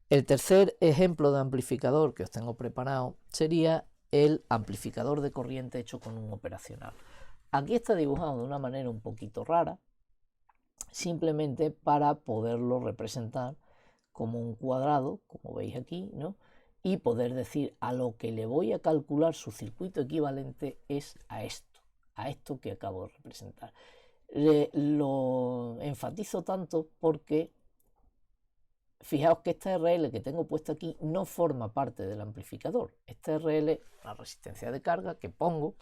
El tercer ejemplo de amplificador que os tengo preparado sería el amplificador de corriente hecho con un operacional. Aquí está dibujado de una manera un poquito rara, simplemente para poderlo representar como un cuadrado, como veis aquí, ¿no? Y poder decir a lo que le voy a calcular su circuito equivalente es a esto que acabo de representar. Lo enfatizo tanto porque fijaos que esta RL que tengo puesta aquí no forma parte del amplificador. Esta RL es la resistencia de carga que pongo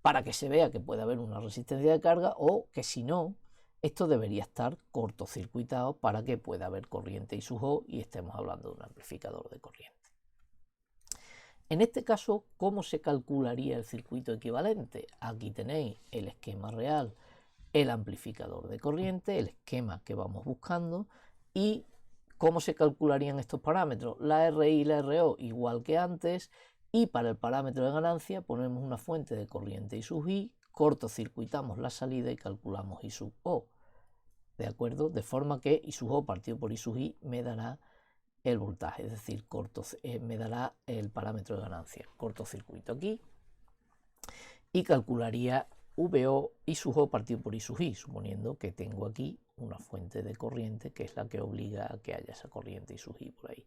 para que se vea que puede haber una resistencia de carga, o que si no, esto debería estar cortocircuitado para que pueda haber corriente I sub O y estemos hablando de un amplificador de corriente. En este caso, ¿cómo se calcularía el circuito equivalente? Aquí tenéis el esquema real, el amplificador de corriente, el esquema que vamos buscando, y cómo se calcularían estos parámetros. La RI y la RO igual que antes, y para el parámetro de ganancia ponemos una fuente de corriente I sub I, cortocircuitamos la salida y calculamos I sub O. ¿De acuerdo? De forma que I sub O partido por I sub I me dará el voltaje, es decir, me dará el parámetro de ganancia. Cortocircuito aquí y calcularía VO I sub O partido por I sub I, suponiendo que tengo aquí una fuente de corriente que es la que obliga a que haya esa corriente I sub I por ahí.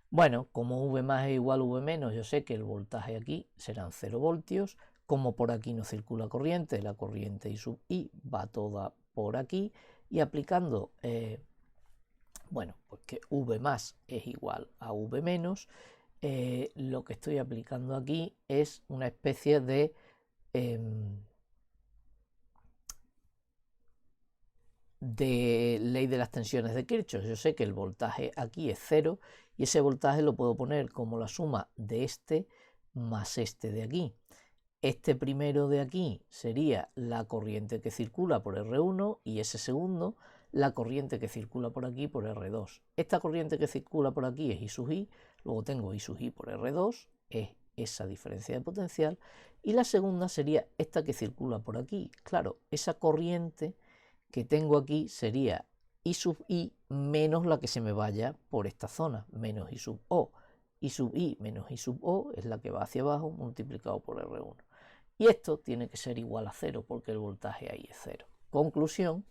Bueno, como V más es igual a V menos, yo sé que el voltaje aquí serán 0 voltios. Como por aquí no circula corriente, la corriente I sub I va toda por aquí, y aplicando, bueno, pues que V más es igual a V menos, lo que estoy aplicando aquí es una especie de ley de las tensiones de Kirchhoff. Yo sé que el voltaje aquí es 0 y ese voltaje lo puedo poner como la suma de este más este de aquí. Este primero de aquí sería la corriente que circula por R1 y ese segundo la corriente que circula por aquí por R2. Esta corriente que circula por aquí es I sub I, luego tengo I sub I por R2, es esa diferencia de potencial, y la segunda sería esta que circula por aquí. Claro, esa corriente que tengo aquí sería I sub I menos la que se me vaya por esta zona, menos I sub O. I sub I menos I sub O es la que va hacia abajo multiplicado por R1. Y esto tiene que ser igual a 0 porque el voltaje ahí es 0. Conclusión,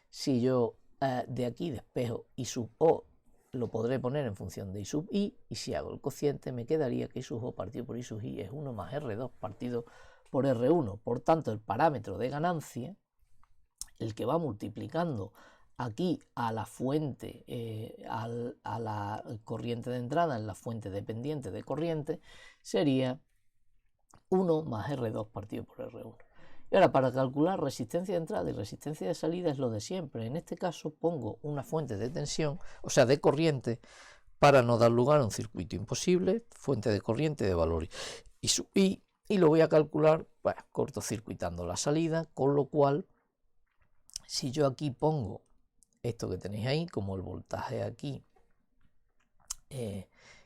si yo de aquí despejo I sub O, lo podré poner en función de I sub I, y si hago el cociente me quedaría que I sub O partido por I sub I es 1 más R2 partido por R1. Por tanto, el parámetro de ganancia, el que va multiplicando aquí a la fuente, a la corriente de entrada en la fuente dependiente de corriente, sería 1 más R2 partido por R1. Y ahora, para calcular resistencia de entrada y resistencia de salida es lo de siempre. En este caso pongo una fuente de tensión, o sea, de corriente, para no dar lugar a un circuito imposible, fuente de corriente de valor I sub I, y lo voy a calcular, bueno, cortocircuitando la salida, con lo cual, si yo aquí pongo esto que tenéis ahí, como el voltaje aquí,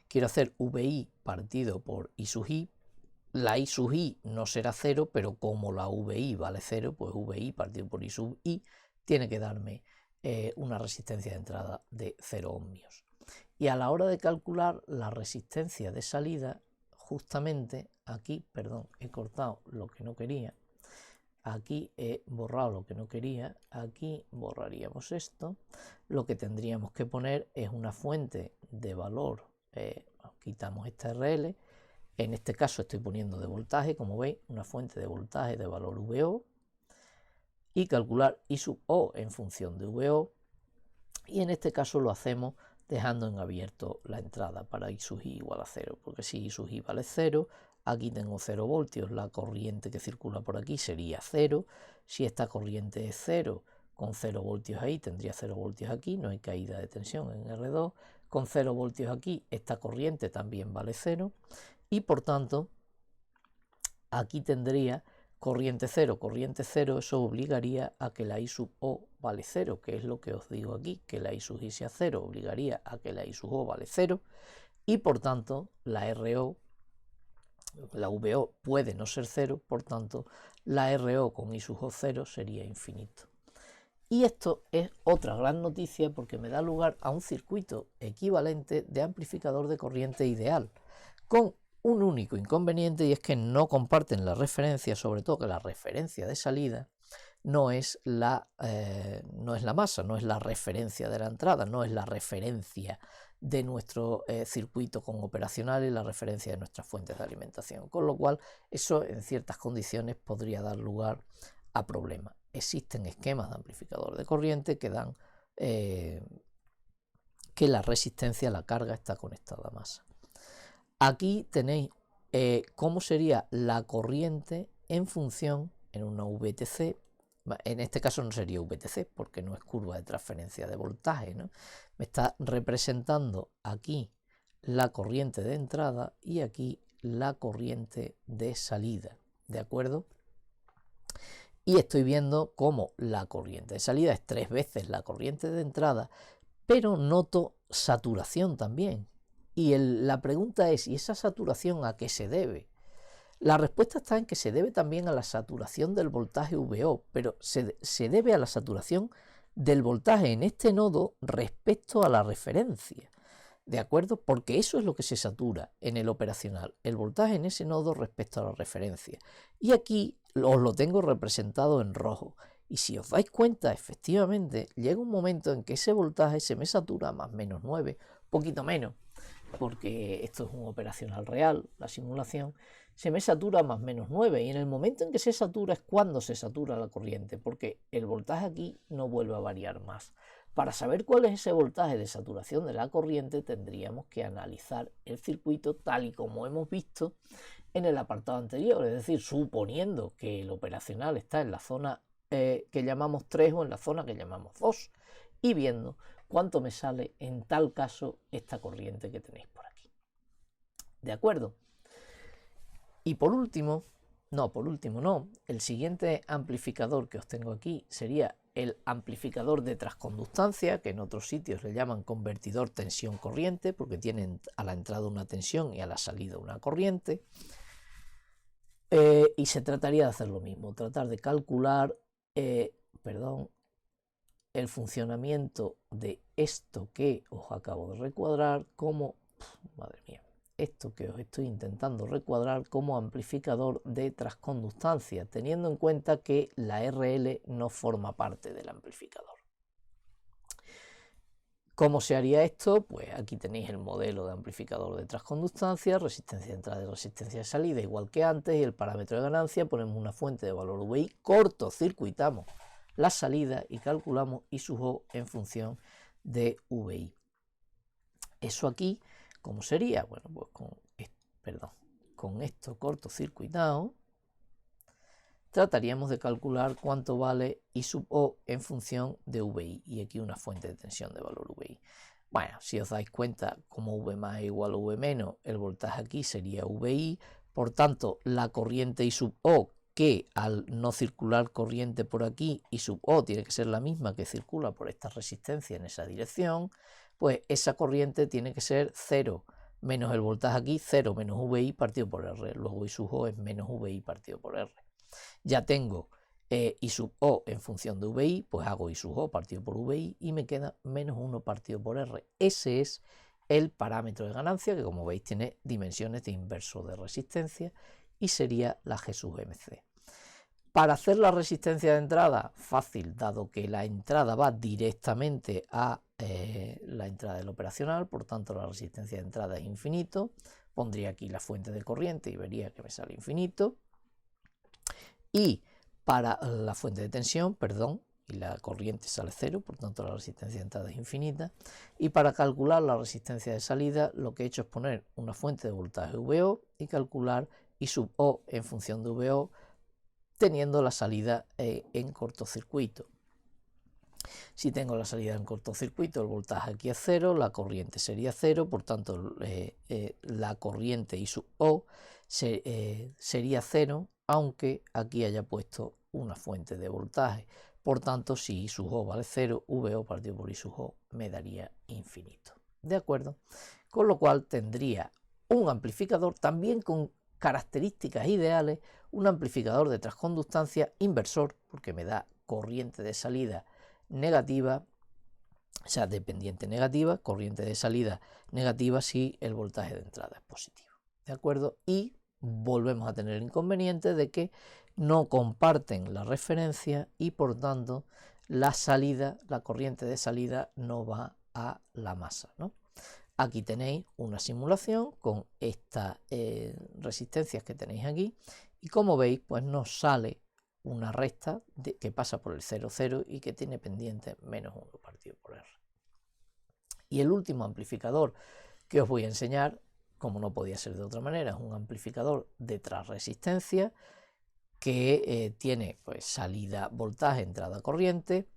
quiero hacer VI partido por I sub I, la I sub I no será 0, pero como la VI vale 0, pues VI partido por I sub I tiene que darme una resistencia de entrada de 0 ohmios. Y a la hora de calcular la resistencia de salida, justamente aquí, perdón, he cortado lo que no quería, aquí he borrado lo que no quería, aquí borraríamos esto, lo que tendríamos que poner es una fuente de valor, quitamos esta RL, en este caso estoy poniendo de voltaje, como veis, una fuente de voltaje de valor VO, y calcular I sub O en función de VO, y en este caso lo hacemos dejando en abierto la entrada para I sub I igual a 0, porque si I sub I vale 0, aquí tengo 0 voltios, la corriente que circula por aquí sería 0, si esta corriente es 0, con 0 voltios ahí tendría 0 voltios aquí, no hay caída de tensión en R2, con 0 voltios aquí esta corriente también vale 0, y por tanto aquí tendría corriente 0, eso obligaría a que la I sub O vale 0, que es lo que os digo aquí, que la I sub I sea 0 obligaría a que la I sub O vale 0, y por tanto la RO, la VO puede no ser 0, por tanto la RO con I sub O 0 sería infinito. Y esto es otra gran noticia porque me da lugar a un circuito equivalente de amplificador de corriente ideal, con un único inconveniente, y es que no comparten la referencia, sobre todo que la referencia de salida no es la masa, no es la referencia de la entrada, no es la referencia de nuestro circuito con operacional y la referencia de nuestras fuentes de alimentación, con lo cual eso en ciertas condiciones podría dar lugar a problemas. Existen esquemas de amplificador de corriente que dan que la resistencia a la carga está conectada a masa. Aquí tenéis cómo sería la corriente en función en una VTC. En este caso no sería VTC porque no es curva de transferencia de voltaje, ¿no? Me está representando aquí la corriente de entrada y aquí la corriente de salida, ¿de acuerdo? Y estoy viendo cómo la corriente de salida es 3 veces la corriente de entrada, pero noto saturación también. Y la pregunta es, ¿y esa saturación a qué se debe? La respuesta está en que se debe también a la saturación del voltaje VO, pero se debe a la saturación del voltaje en este nodo respecto a la referencia, ¿de acuerdo? Porque eso es lo que se satura en el operacional, el voltaje en ese nodo respecto a la referencia. Y aquí os lo tengo representado en rojo. Y si os dais cuenta, efectivamente, llega un momento en que ese voltaje se me satura a más menos 9, poquito menos, porque esto es un operacional real, la simulación, se me satura a más menos 9, y en el momento en que se satura es cuando se satura la corriente, porque el voltaje aquí no vuelve a variar más. Para saber cuál es ese voltaje de saturación de la corriente tendríamos que analizar el circuito tal y como hemos visto en el apartado anterior, es decir, suponiendo que el operacional está en la zona que llamamos 3 o en la zona que llamamos 2 y viendo cuánto me sale en tal caso esta corriente que tenéis por aquí. ¿De acuerdo? Y por último, el siguiente amplificador que os tengo aquí sería el amplificador de transconductancia, que en otros sitios le llaman convertidor tensión-corriente, porque tienen a la entrada una tensión y a la salida una corriente. Y se trataría de hacer lo mismo, tratar de calcular el funcionamiento de esto que os acabo de recuadrar como, madre mía, esto que os estoy intentando recuadrar como amplificador de transconductancia, teniendo en cuenta que la RL no forma parte del amplificador. ¿Cómo se haría esto? Pues aquí tenéis el modelo de amplificador de transconductancia, resistencia de entrada y resistencia de salida igual que antes, y el parámetro de ganancia, ponemos una fuente de valor VI, cortocircuitamos la salida y calculamos I sub O en función de VI. Eso aquí, ¿cómo sería? Bueno, pues con esto cortocircuitado trataríamos de calcular cuánto vale I sub O en función de VI, y aquí una fuente de tensión de valor VI. Bueno, si os dais cuenta, como V más es igual a V menos, el voltaje aquí sería VI, por tanto la corriente I sub O, que al no circular corriente por aquí, I sub O tiene que ser la misma que circula por esta resistencia en esa dirección, pues esa corriente tiene que ser 0 menos el voltaje aquí, 0 menos VI partido por R, luego I sub O es menos VI partido por R. Ya tengo I sub O en función de VI, pues hago I sub O partido por VI y me queda menos 1 partido por R. Ese es el parámetro de ganancia, que como veis tiene dimensiones de inverso de resistencia, y sería la G sub MC. Para hacer la resistencia de entrada, fácil, dado que la entrada va directamente a la entrada del operacional, por tanto la resistencia de entrada es infinito. Pondría aquí la fuente de corriente y vería que me sale infinito. Y para la fuente de tensión, y la corriente sale 0, por tanto la resistencia de entrada es infinita. Y para calcular la resistencia de salida, lo que he hecho es poner una fuente de voltaje VO y calcular I sub O en función de VO, teniendo la salida en cortocircuito. Si tengo la salida en cortocircuito, el voltaje aquí es 0, la corriente sería 0, por tanto la corriente I sub O sería 0, aunque aquí haya puesto una fuente de voltaje. Por tanto, si I sub O vale 0, VO partido por I sub O me daría infinito. ¿De acuerdo? Con lo cual tendría un amplificador también con características ideales, un amplificador de transconductancia inversor, porque me da corriente de salida negativa, o sea, de pendiente negativa, corriente de salida negativa si el voltaje de entrada es positivo, ¿de acuerdo? Y volvemos a tener el inconveniente de que no comparten la referencia y por tanto la salida, la corriente de salida no va a la masa, ¿no? Aquí tenéis una simulación con estas resistencias que tenéis aquí y como veis pues nos sale una recta que pasa por el 0, 0 y que tiene pendiente menos 1 partido por R. Y el último amplificador que os voy a enseñar, como no podía ser de otra manera, es un amplificador de transresistencia que tiene pues salida voltaje, entrada corriente.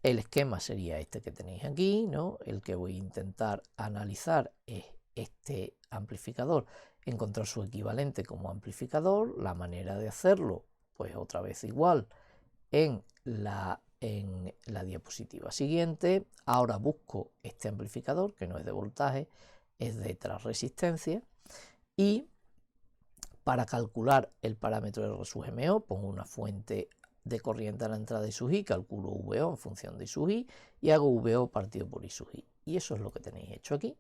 El esquema sería este que tenéis aquí, ¿no? El que voy a intentar analizar es este amplificador, encontrar su equivalente como amplificador. La manera de hacerlo, pues otra vez igual en la diapositiva siguiente. Ahora busco este amplificador, que no es de voltaje, es de transresistencia, y para calcular el parámetro R sub MO pongo una fuente de corriente a la entrada I sub I, calculo VO en función de I sub I y hago VO partido por I sub I. Y eso es lo que tenéis hecho aquí.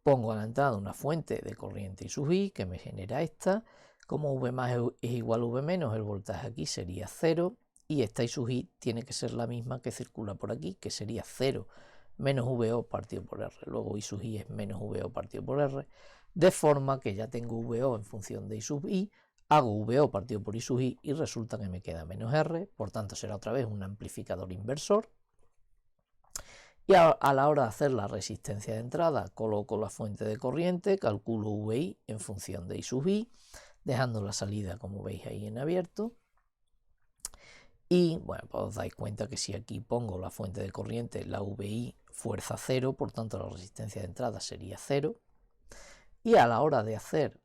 Pongo a la entrada una fuente de corriente I sub I que me genera esta. Como V más es igual a V menos, el voltaje aquí sería 0 y esta I sub I tiene que ser la misma que circula por aquí, que sería 0 menos VO partido por R. Luego I sub I es menos VO partido por R, de forma que ya tengo VO en función de I sub I, hago VO partido por I sub I y resulta que me queda menos R, por tanto será otra vez un amplificador inversor. Y a la hora de hacer la resistencia de entrada, coloco la fuente de corriente, calculo VI en función de I sub I, dejando la salida como veis ahí en abierto. Y bueno, pues os dais cuenta que si aquí pongo la fuente de corriente, la VI fuerza 0, por tanto la resistencia de entrada sería 0. Y a la hora de hacer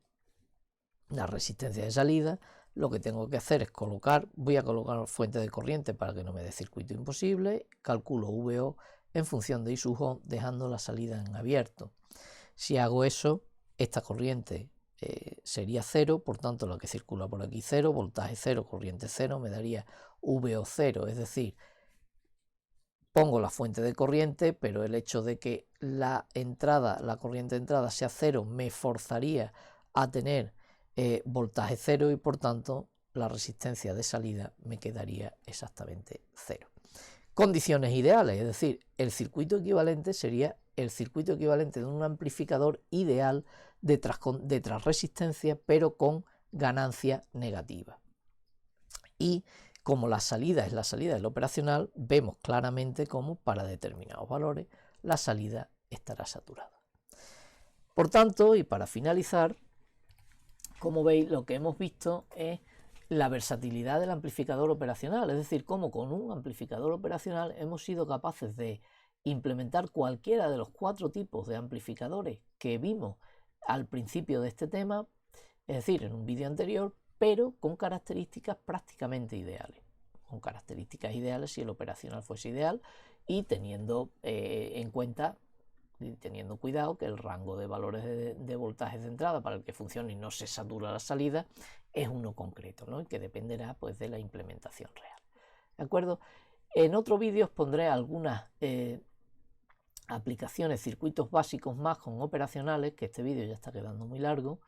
la resistencia de salida, lo que tengo que hacer es voy a colocar fuente de corriente para que no me dé circuito imposible, calculo VO en función de I sub O, dejando la salida en abierto. Si hago eso, esta corriente sería 0, por tanto la que circula por aquí 0, voltaje 0, corriente 0, me daría VO 0, es decir, pongo la fuente de corriente, pero el hecho de que la corriente de entrada sea 0 me forzaría a tener voltaje 0 y por tanto la resistencia de salida me quedaría exactamente 0. Condiciones ideales, es decir, el circuito equivalente sería el circuito equivalente de un amplificador ideal de transresistencia, pero con ganancia negativa. Y como la salida es la salida del operacional, vemos claramente cómo para determinados valores la salida estará saturada. Por tanto, y para finalizar, como veis, lo que hemos visto es la versatilidad del amplificador operacional, es decir, cómo con un amplificador operacional hemos sido capaces de implementar cualquiera de los 4 tipos de amplificadores que vimos al principio de este tema, es decir, en un vídeo anterior, pero con características prácticamente ideales. Con características ideales si el operacional fuese ideal y teniendo en cuenta y teniendo cuidado que el rango de valores de voltajes de entrada para el que funcione y no se satura la salida es uno concreto, ¿no? Y que dependerá pues de la implementación real. ¿De acuerdo? En otro vídeo os pondré algunas aplicaciones, circuitos básicos más con operacionales, que este vídeo ya está quedando muy largo,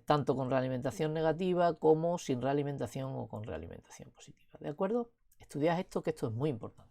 tanto con realimentación negativa como sin realimentación o con realimentación positiva. ¿De acuerdo? Estudiad esto, que esto es muy importante.